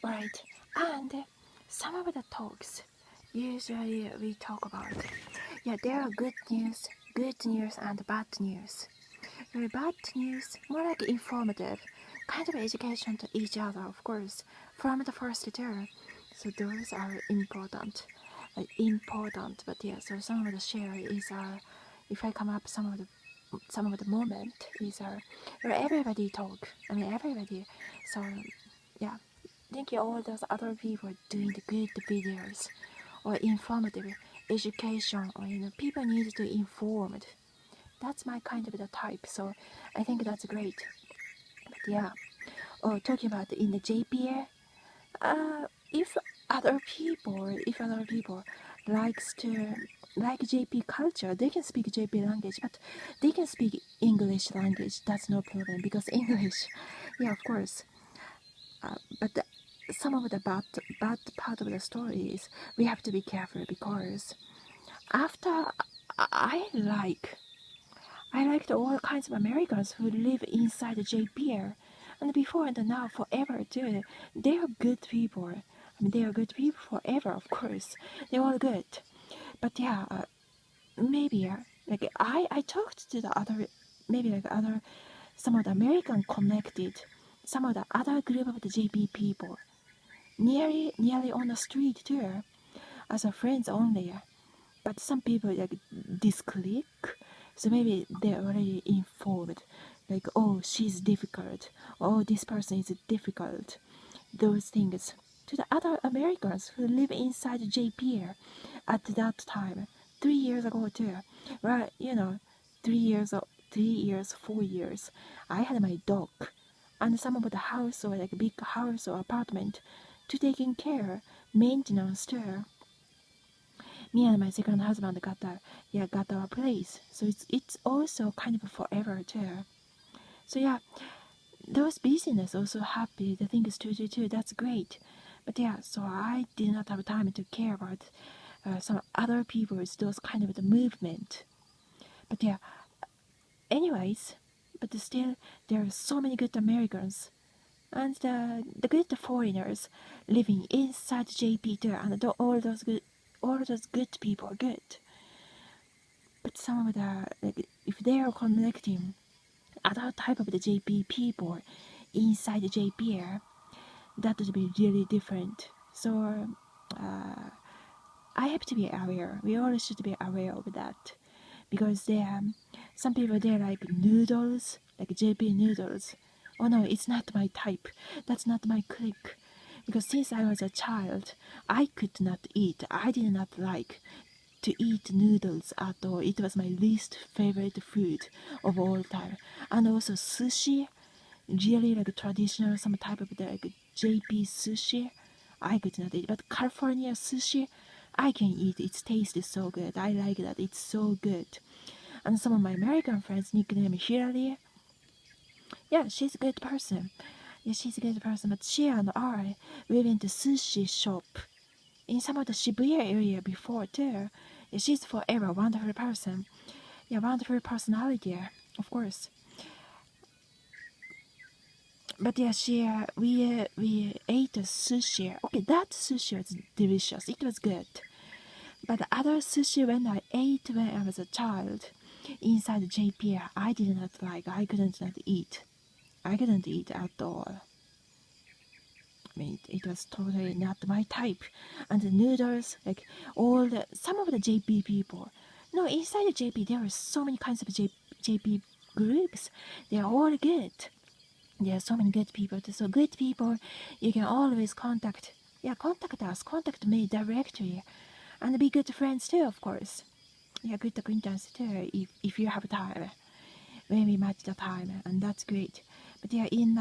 right? And some of the talks usually we talk about, yeah, there are good news and bad news. Very bad news, more like informative, kind of education to each other, of course, from the first term. So those are important. But yeah, so some of the share is if I come up some of the moment is where everybody talk. I mean everybody. So yeah, thank you all those other people doing the good videos or informative education, or people need to informed. That's my kind of the type. So I think that's great. But yeah, talking about in the JPA, if other people likes to like JP culture, they can speak JP language, but they can speak English language. That's no problem because English, yeah, of course. But some of the bad part of the story is we have to be careful because after I liked all kinds of Americans who live inside the JPR, and before and now forever too. They are good people. I mean, they are good people forever, of course. They're all good. But yeah, maybe like I talked to the other, maybe like other some of the American connected, some of the other group of the JP people, nearly on the street too, as a friends only. But some people like disclick, so maybe they're already informed, like, oh, she's difficult, oh, this person is difficult, those things. To the other Americans who live inside JPR at that time, 3 years ago too, right? 3 years, 3 years, 4 years, I had my dog and some of the house or like big house or apartment to taking care, maintenance too. Me and my second husband got our place. So it's also kind of forever too. So yeah, those business also happy. The thing is too. That's great. But yeah, so I did not have time to care about some other people's those kind of the movement. But yeah, anyways, but still there are so many good Americans and the good foreigners living inside JP too, and all those good people are good. But some of the, like, if they are connecting other type of the JP people inside the JPR, that would be really different. So I have to be aware. We all should be aware of that because some people they like noodles, like JP noodles. Oh no, it's not my type. That's not my clique. Because since I was a child, I could not eat. I did not like to eat noodles at all. It was my least favorite food of all time. And also sushi, really like traditional, some type of like JP sushi, I could not eat. But California sushi, I can eat. Its taste is so good. I like that. It's so good. And some of my American friends nickname Hillary. Yeah, she's a good person. Yeah, she's a good person. But she and I, we went to sushi shop in some of the Shibuya area before too. Yeah, she's forever wonderful person. Yeah, wonderful personality, of course. But yeah, we ate a sushi. Okay, that sushi was delicious. It was good. But the other sushi when I ate when I was a child inside JP, I did not like. I couldn't not eat. I couldn't eat at all. I mean, it was totally not my type. And the noodles, like some of the JP people. No, inside the JP there are so many kinds of JP groups. They are all good. There are so many good people. So good people, you can always contact. Yeah, contact us. Contact me directly, and be good friends too, of course. Yeah, good acquaintance too, if you have time. When we match the time, and that's great. But yeah, in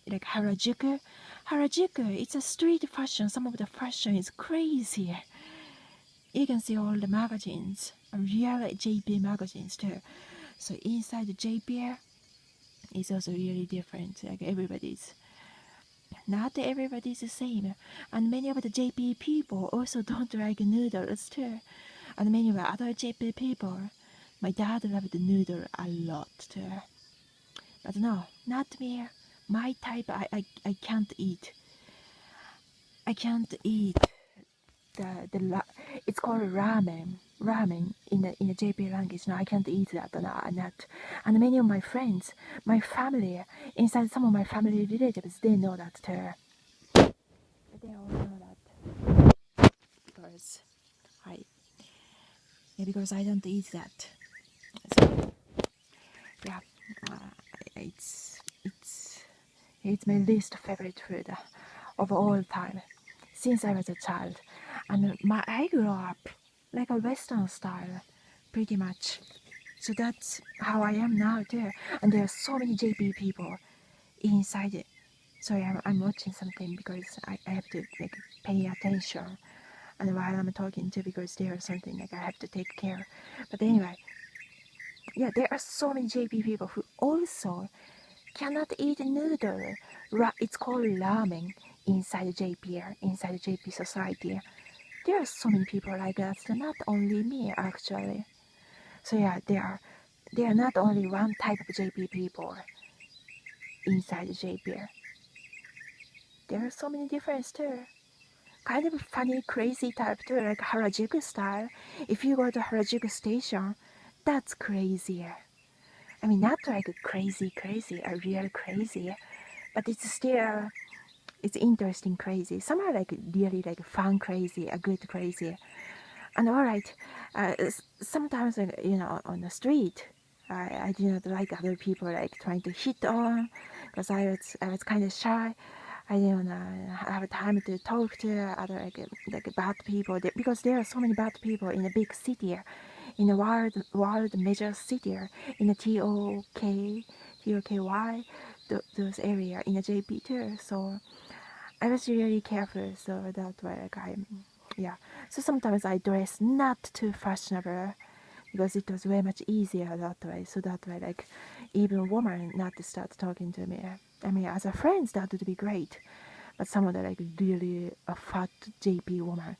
like Harajuku, it's a street fashion. Some of the fashion is crazy. You can see all the magazines, real JP magazines too. So inside the JP is also really different. Like not everybody's the same. And many of the JP people also don't like noodles too. And many of the other JP people, my dad loved the noodle a lot too. But no, not me. My type I can't eat. I can't eat it's called ramen in the JP language. No, I can't eat that. No, not. And many of my friends, my family, inside some of my family relatives, they know that too. They all know that because I because I don't eat that. So yeah, uh, it's my least favorite food of all time since I was a child, and I grew up like a Western style, pretty much. So that's how I am now too. And there are so many JP people inside it. Sorry, I'm watching something because I have to like pay attention. And while I'm talking too, because there's something like I have to take care. But anyway, yeah, there are so many JP people who also cannot eat noodle. It's called ramen inside JP, inside JP society. There are so many people like that. So not only me actually. So yeah, there are not only one type of JP people inside JP. There are so many different too. Kind of funny, crazy type too, like Harajuku style. If you go to Harajuku station, that's crazy. I mean, not like crazy, a real crazy, but it's still, it's interesting crazy. Some are like really like fun crazy, a good crazy. And alright, sometimes, on the street, I do not like other people like trying to hit on, because I was kind of shy. I didn't have time to talk to other like bad people, because there are so many bad people in a big city, in a world major city, in the TOKY, those area in the JP too. So I was really careful, so that's why like yeah. So sometimes I dress not too fashionable because it was way much easier that way. So that way, like, even woman not to start talking to me. I mean, as a friend, that would be great. But some of the like really a fat JP woman,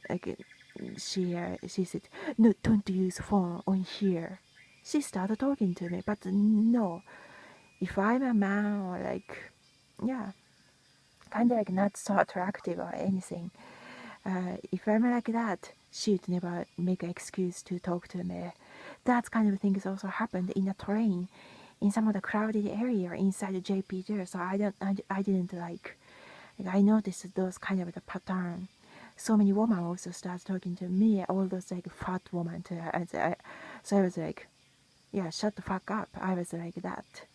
like she said, no, don't use phone on here. She started talking to me, but no, if I'm a man or like, yeah, kind of like not so attractive or anything. If I'm like that, she'd never make an excuse to talk to me. That kind of things also happened in a train, in some of the crowded area inside the JP there. So I didn't like I noticed those kind of the pattern. So many women also start talking to me, all those like fat women too. So I was like, yeah, shut the fuck up. I was like that.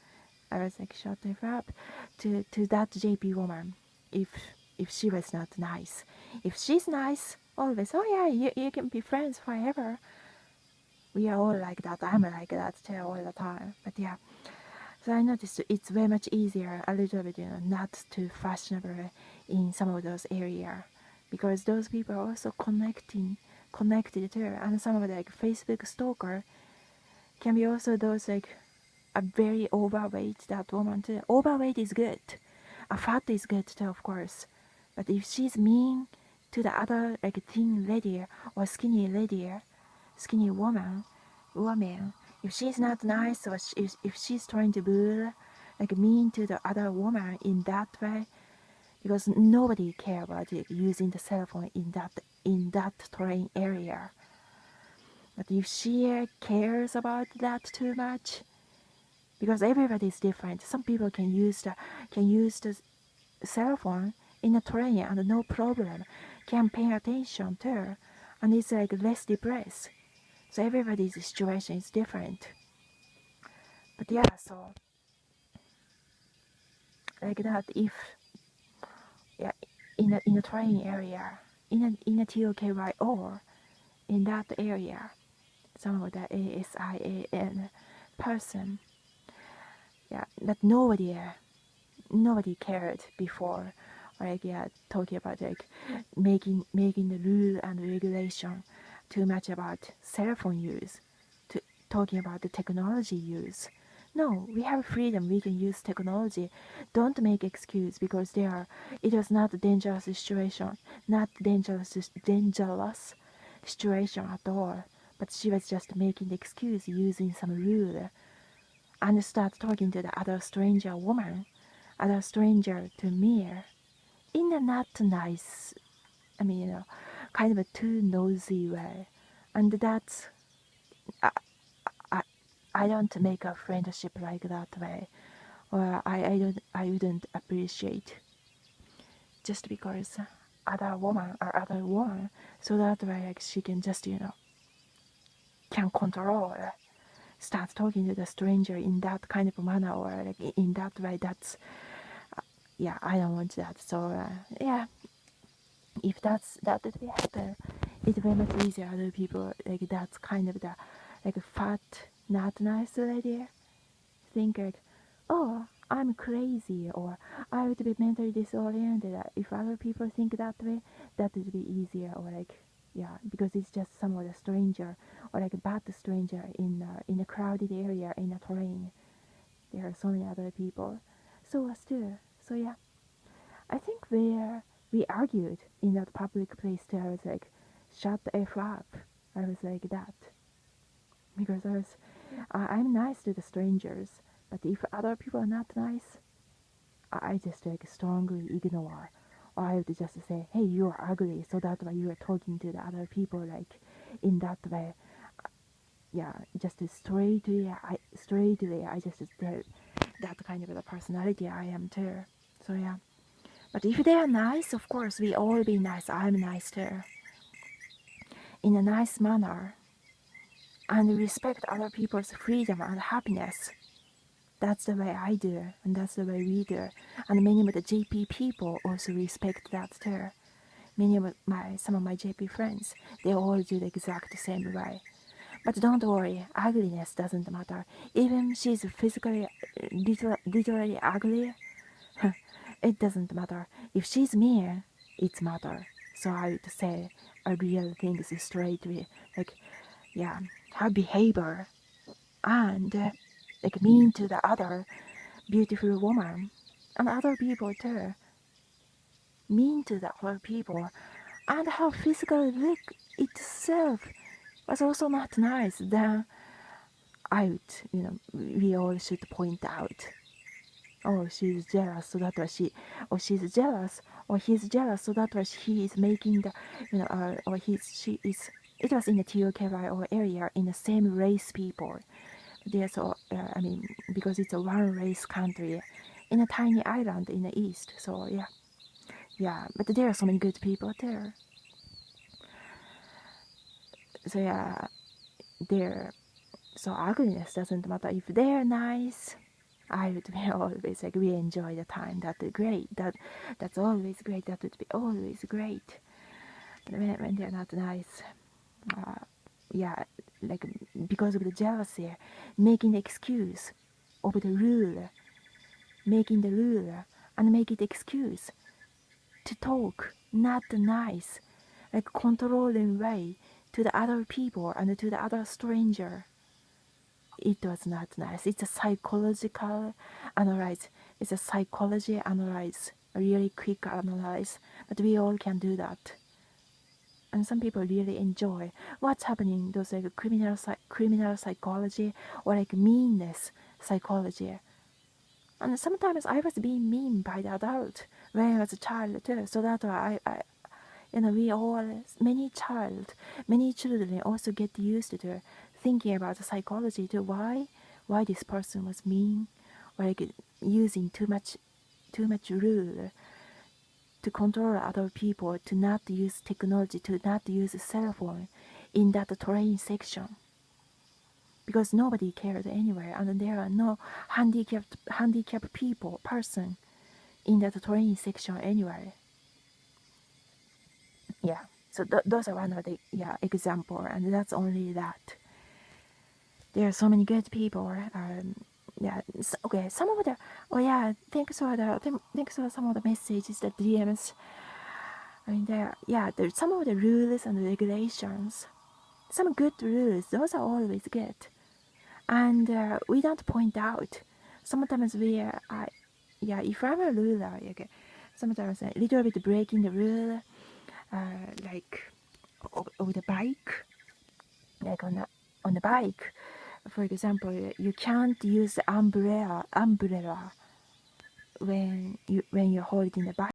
I was like, shut the fuck up to that JP woman. If she was not nice, if she's nice, always, oh yeah, you can be friends forever. We are all like that. I'm like that too all the time. But yeah, so I noticed it's very much easier, a little bit, not too fashionable in some of those areas, because those people are also connected too. And some of the like Facebook stalker can be also those like a very overweight that woman too. Overweight is good. A fat is good too, of course. But if she's mean to the other like thin lady or skinny lady, skinny woman, if she's not nice or if she's trying to be like mean to the other woman in that way, because nobody care about it, using the cell phone in that train area. But if she cares about that too much, because everybody is different. Some people can use the cell phone in a train and no problem, can pay attention to, and it's like less depressed. So everybody's situation is different. But yeah, so like that, if yeah, in a train area, in a TOKY or in that area, some of the ASIAN person, yeah, that nobody cared before, like yeah, talking about like making the rule and regulation too much about cell phone use, to talking about the technology use. No, we have freedom. We can use technology. Don't make excuse because it was not a dangerous situation, not dangerous situation at all. But she was just making the excuse using some rule, and start talking to the other stranger woman, other stranger to me, in a not nice, kind of a too nosy way. And that's, I, I, I don't make a friendship like that way. Or I wouldn't appreciate just because other woman or other woman, so that way like she can just, can control, start talking to the stranger in that kind of manner or like in that way. That's, yeah, I don't want that. So yeah, if that would be happen, it's very much easier. Other people like that's kind of the like fat, not nice lady think like, oh, I'm crazy or I would be mentally disoriented. If other people think that way, that would be easier or like, yeah, because it's just some of the stranger or like a bad stranger in a crowded area in a train. There are so many other people. So us too. So yeah, I think we argued in that public place too. I was like, shut the F up. I was like that. Because I'm nice to the strangers. But if other people are not nice, I just like strongly ignore. Or I would just say, hey, you're ugly. So that's why you are talking to the other people like in that way. Yeah, just straightly, I just that kind of the personality I am too. So yeah. But if they are nice, of course, we all be nice. I'm nice too. In a nice manner. And respect other people's freedom and happiness. That's the way I do, and that's the way we do. And many of the JP people also respect that too. Many of some of my JP friends, they all do the exact same way. But don't worry, ugliness doesn't matter. Even she's physically, literally ugly, it doesn't matter. If she's mean, it's matter. So I would say a real thing is straightly, like, yeah, her behavior and like mean to the other beautiful woman and other people too, mean to the other people, and her physical look itself was also not nice, then I would, we all should point out, oh, she's jealous, so that's why or she's jealous, or he's jealous, so that's why he is making the, or she is, it was in the TOKY or area in the same race people. There's, because it's a one race country in a tiny island in the east, so yeah, but there are so many good people there. So yeah, so ugliness doesn't matter. If they're nice, I would be always like, we enjoy the time. That's great. That's always great. That would be always great. But when they're not nice, yeah, like because of the jealousy, making the excuse of the rule, making the rule and make it excuse to talk not nice, like controlling way to the other people and to the other stranger. It was not nice. It's a psychological analyze. It's a psychology analyze, a really quick analyze. But we all can do that. And some people really enjoy what's happening. Those like criminal psychology or like meanness psychology. And sometimes I was being mean by the adult when I was a child too. So that's why we all, many children also get used to thinking about the psychology to why this person was mean, or like using too much rule to control other people, to not use technology, to not use a cell phone in that train section. Because nobody cared anywhere, and there are no handicapped person in that train section anywhere. Yeah, so those are one of the example, and that's only that. There are so many good people. Okay. Some of the thanks for some of the messages, the DMs. I mean, there's some of the rules and regulations. Some good rules. Those are always good, and we don't point out. Sometimes if I'm a ruler, okay, sometimes a little bit breaking the rule, like of the bike, like on the bike. For example, you can't use the umbrella when you're holding the bike.